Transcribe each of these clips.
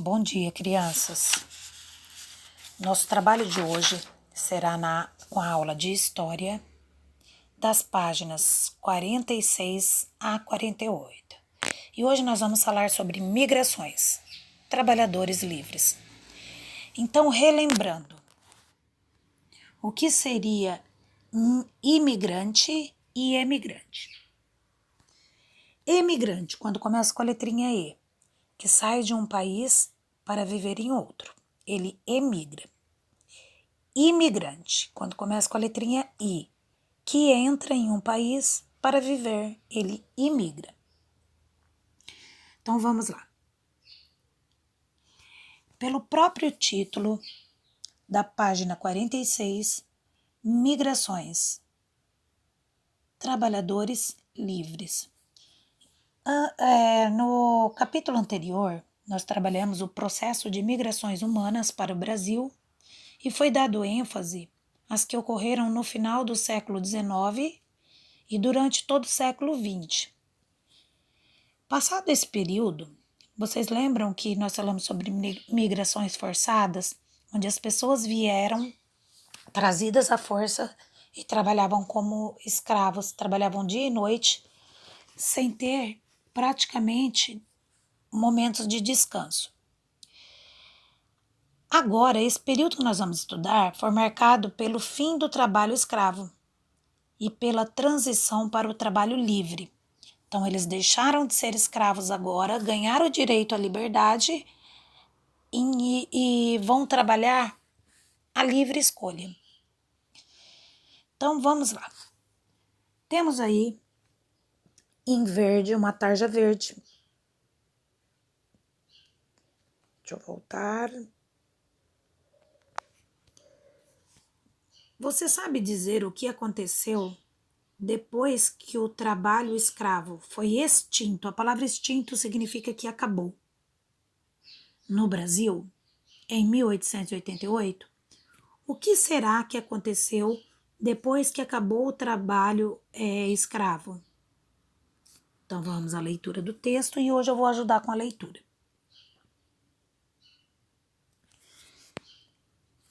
Bom dia, crianças. Nosso trabalho de hoje será com a aula de História, das páginas 46 a 48. E hoje nós vamos falar sobre migrações, trabalhadores livres. Então, relembrando, o que seria imigrante e emigrante? Emigrante, quando começa com a letrinha E, que sai de um país para viver em outro. Ele emigra. Imigrante, quando começa com a letrinha I, que entra em um país para viver. Ele imigra. Então vamos lá. Pelo próprio título da página 46, Migrações, Trabalhadores Livres. No capítulo anterior, nós trabalhamos o processo de migrações humanas para o Brasil e foi dado ênfase às que ocorreram no final do século XIX e durante todo o século XX. Passado esse período, vocês lembram que nós falamos sobre migrações forçadas, onde as pessoas vieram trazidas à força e trabalhavam como escravos, trabalhavam dia e noite, sem ter praticamente momentos de descanso. Agora, esse período que nós vamos estudar foi marcado pelo fim do trabalho escravo e pela transição para o trabalho livre. Então, eles deixaram de ser escravos agora, ganharam o direito à liberdade e vão trabalhar a livre escolha. Então, vamos lá. Temos aí em verde uma tarja verde. Deixa eu voltar. Você sabe dizer o que aconteceu depois que o trabalho escravo foi extinto? A palavra extinto significa que acabou. No Brasil, em 1888, o que será que aconteceu depois que acabou o trabalho escravo? Então vamos à leitura do texto e hoje eu vou ajudar com a leitura.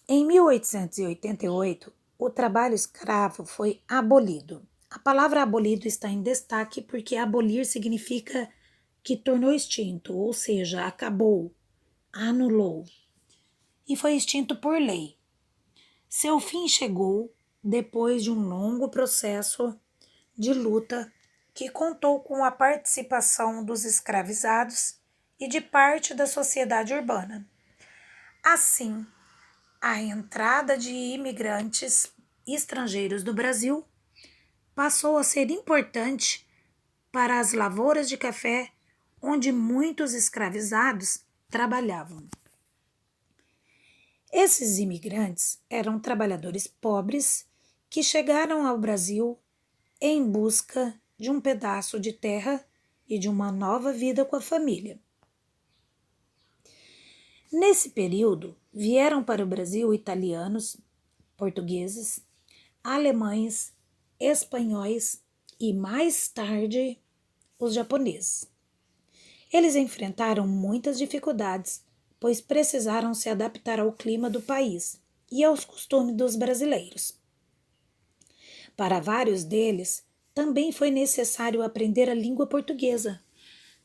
Em 1888, o trabalho escravo foi abolido. A palavra abolido está em destaque porque abolir significa que tornou extinto, ou seja, acabou, anulou, e foi extinto por lei. Seu fim chegou depois de um longo processo de luta que contou com a participação dos escravizados e de parte da sociedade urbana. Assim, a entrada de imigrantes estrangeiros do Brasil passou a ser importante para as lavouras de café, onde muitos escravizados trabalhavam. Esses imigrantes eram trabalhadores pobres que chegaram ao Brasil em busca de um pedaço de terra e de uma nova vida com a família. Nesse período, vieram para o Brasil italianos, portugueses, alemães, espanhóis e, mais tarde, os japoneses. Eles enfrentaram muitas dificuldades, pois precisaram se adaptar ao clima do país e aos costumes dos brasileiros. Para vários deles, também foi necessário aprender a língua portuguesa,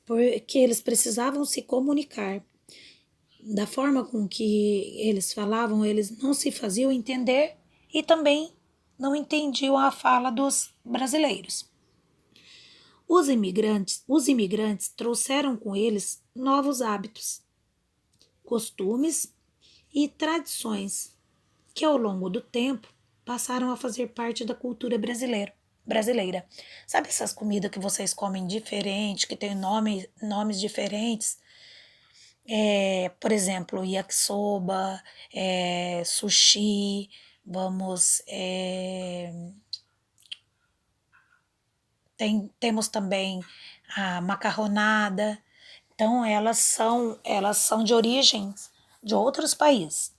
porque eles precisavam se comunicar. Da forma com que eles falavam, eles não se faziam entender e também não entendiam a fala dos brasileiros. Os imigrantes trouxeram com eles novos hábitos, costumes e tradições que ao longo do tempo passaram a fazer parte da cultura brasileira. Sabe essas comidas que vocês comem diferente, que têm nomes diferentes? Por exemplo, yakisoba, sushi, temos também a macarronada. Então, elas são de origens de outros países.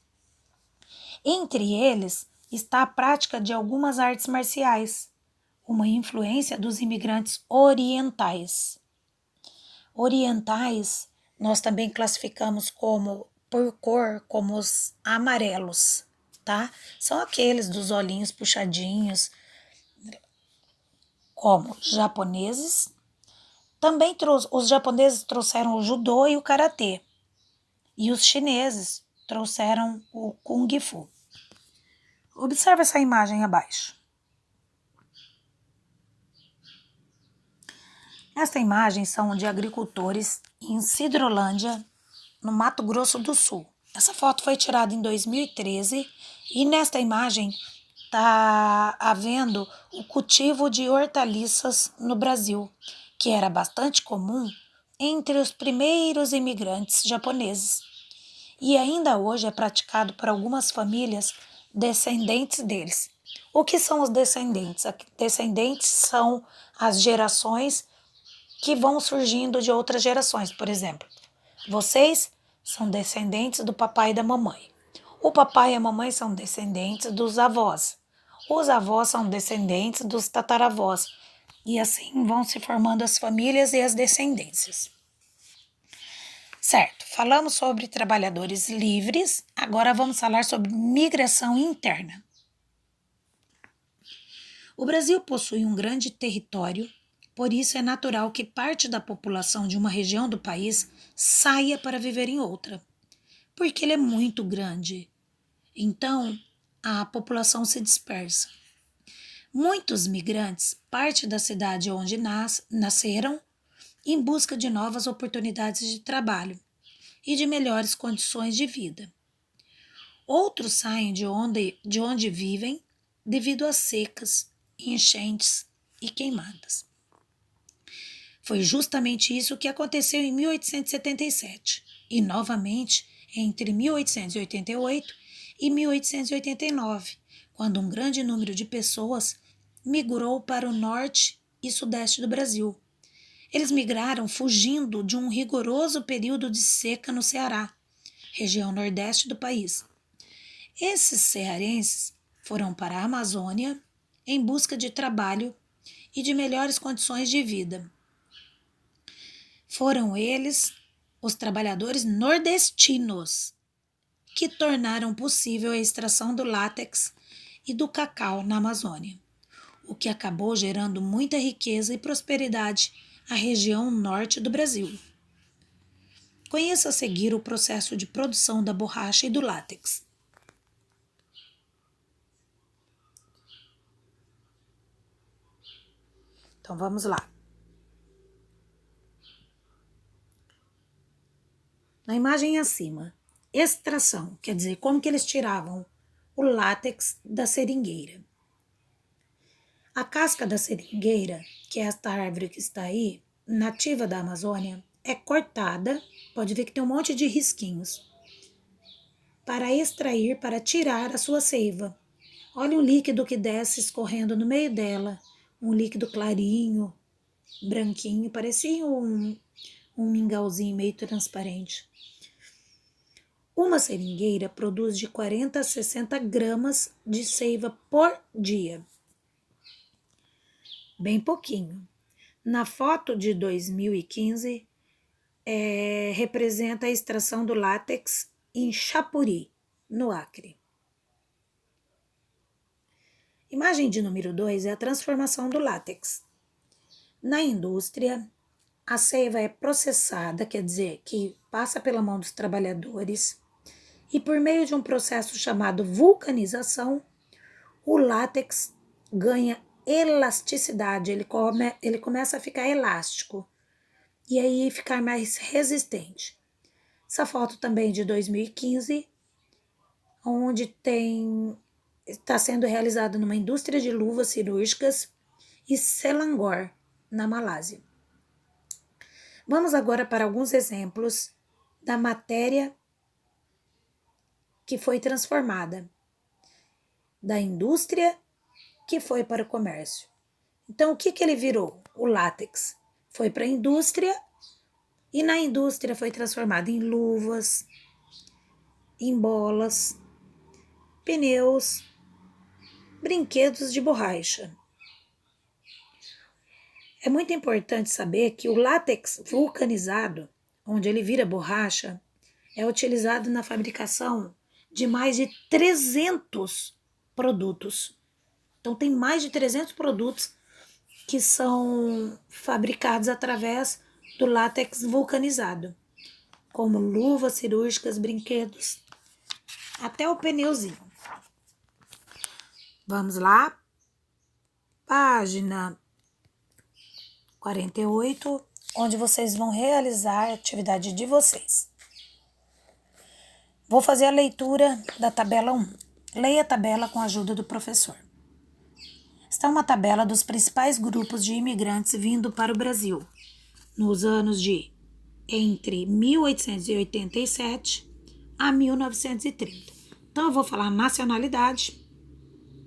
Entre eles está a prática de algumas artes marciais, uma influência dos imigrantes orientais. Orientais nós também classificamos como por cor como os amarelos, tá? São aqueles dos olhinhos puxadinhos, como japoneses. Também os japoneses trouxeram o judô e o karatê, e os chineses trouxeram o kung fu. Observe essa imagem abaixo. Esta imagem são de agricultores em Sidrolândia, no Mato Grosso do Sul. Essa foto foi tirada em 2013 e nesta imagem está havendo o cultivo de hortaliças no Brasil, que era bastante comum entre os primeiros imigrantes japoneses. E ainda hoje é praticado por algumas famílias descendentes deles. O que são os descendentes? Descendentes são as gerações que vão surgindo de outras gerações. Por exemplo, vocês são descendentes do papai e da mamãe. O papai e a mamãe são descendentes dos avós. Os avós são descendentes dos tataravós. E assim vão se formando as famílias e as descendências. Certo, falamos sobre trabalhadores livres, agora vamos falar sobre migração interna. O Brasil possui um grande território, por isso é natural que parte da população de uma região do país saia para viver em outra, porque ele é muito grande. Então, a população se dispersa. Muitos migrantes partem da cidade onde nasceram em busca de novas oportunidades de trabalho e de melhores condições de vida. Outros saem de onde vivem devido a secas, enchentes e queimadas. Foi justamente isso que aconteceu em 1877 e novamente entre 1888 e 1889, quando um grande número de pessoas migrou para o norte e sudeste do Brasil. Eles migraram fugindo de um rigoroso período de seca no Ceará, região nordeste do país. Esses cearenses foram para a Amazônia em busca de trabalho e de melhores condições de vida. Foram eles, os trabalhadores nordestinos, que tornaram possível a extração do látex e do cacau na Amazônia, o que acabou gerando muita riqueza e prosperidade à região norte do Brasil. Conheça a seguir o processo de produção da borracha e do látex. Então vamos lá. Na imagem acima, extração, quer dizer, como que eles tiravam o látex da seringueira. A casca da seringueira, que é esta árvore que está aí, nativa da Amazônia, é cortada, pode ver que tem um monte de risquinhos, para extrair, para tirar a sua seiva. Olha o líquido que desce escorrendo no meio dela, um líquido clarinho, branquinho, parecia um mingauzinho meio transparente. Uma seringueira produz de 40 a 60 gramas de seiva por dia. Bem pouquinho. Na foto de 2015, representa a extração do látex em Chapuri, no Acre. Imagem de número 2 é a transformação do látex. Na indústria, a seiva é processada, quer dizer, que passa pela mão dos trabalhadores, e por meio de um processo chamado vulcanização, o látex ganha elasticidade, ele começa a ficar elástico e aí ficar mais resistente. Essa foto também de 2015, onde está sendo realizada numa indústria de luvas cirúrgicas e Selangor, na Malásia. Vamos agora para alguns exemplos da matéria que foi transformada, da indústria que foi para o comércio. Então, o que ele virou? O látex foi para a indústria e na indústria foi transformado em luvas, em bolas, pneus, brinquedos de borracha. É muito importante saber que o látex vulcanizado, onde ele vira borracha, é utilizado na fabricação de mais de 300 produtos. Então, tem mais de 300 produtos que são fabricados através do látex vulcanizado, como luvas cirúrgicas, brinquedos, até o pneuzinho. Vamos lá, página 48, onde vocês vão realizar a atividade de vocês. Vou fazer a leitura da tabela 1. Leia a tabela com a ajuda do professor. Está uma tabela dos principais grupos de imigrantes vindo para o Brasil nos anos de entre 1887 a 1930. Então, eu vou falar nacionalidade,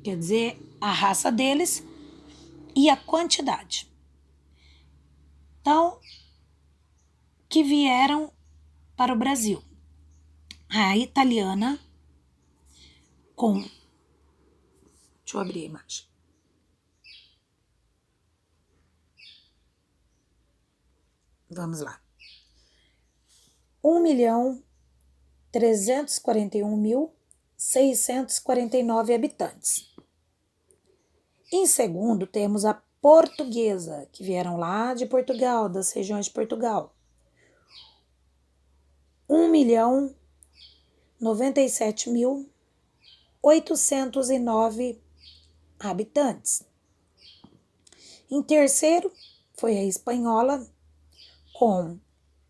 quer dizer, a raça deles e a quantidade. Então, que vieram para o Brasil. A italiana com... Deixa eu abrir a imagem. Vamos lá. 1.341.649 habitantes. Em segundo, temos a portuguesa, que vieram lá de Portugal, das regiões de Portugal. 1.097.809 habitantes. Em terceiro, foi a espanhola, com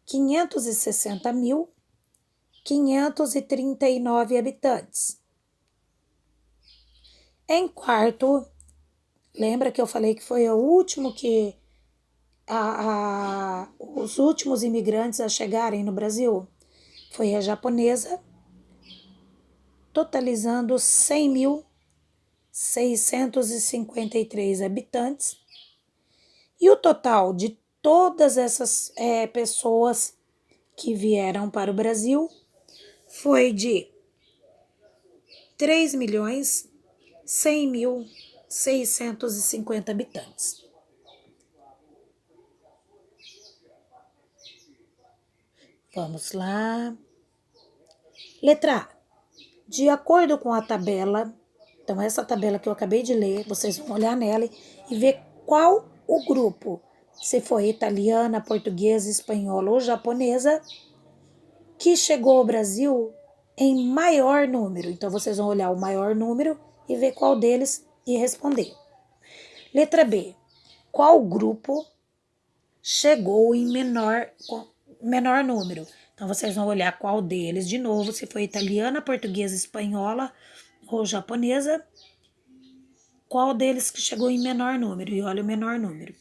560.539 habitantes. Em quarto, lembra que eu falei que foi o último que os últimos imigrantes a chegarem no Brasil? Foi a japonesa, totalizando 100.653 habitantes. E o total de todas essas pessoas que vieram para o Brasil foi de 3.100.650 habitantes. Vamos lá. Letra A. De acordo com a tabela, então essa tabela que eu acabei de ler, vocês vão olhar nela e ver qual o grupo, se foi italiana, portuguesa, espanhola ou japonesa, que chegou ao Brasil em maior número. Então, vocês vão olhar o maior número e ver qual deles e responder. Letra B. Qual grupo chegou em menor número? Então, vocês vão olhar qual deles, de novo, se foi italiana, portuguesa, espanhola ou japonesa, qual deles que chegou em menor número? E olha o menor número.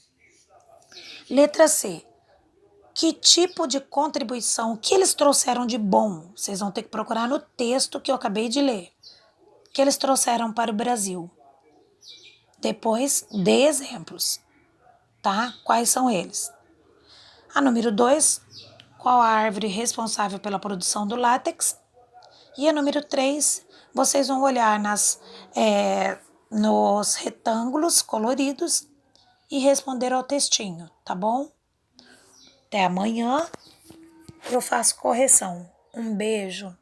Letra C. Que tipo de contribuição, o que eles trouxeram de bom? Vocês vão ter que procurar no texto que eu acabei de ler. Que eles trouxeram para o Brasil. Depois, dê exemplos, tá? Quais são eles? A número 2, qual a árvore responsável pela produção do látex? E a número 3, vocês vão olhar nos retângulos coloridos e responder ao textinho, tá bom? Até amanhã eu faço correção. Um beijo.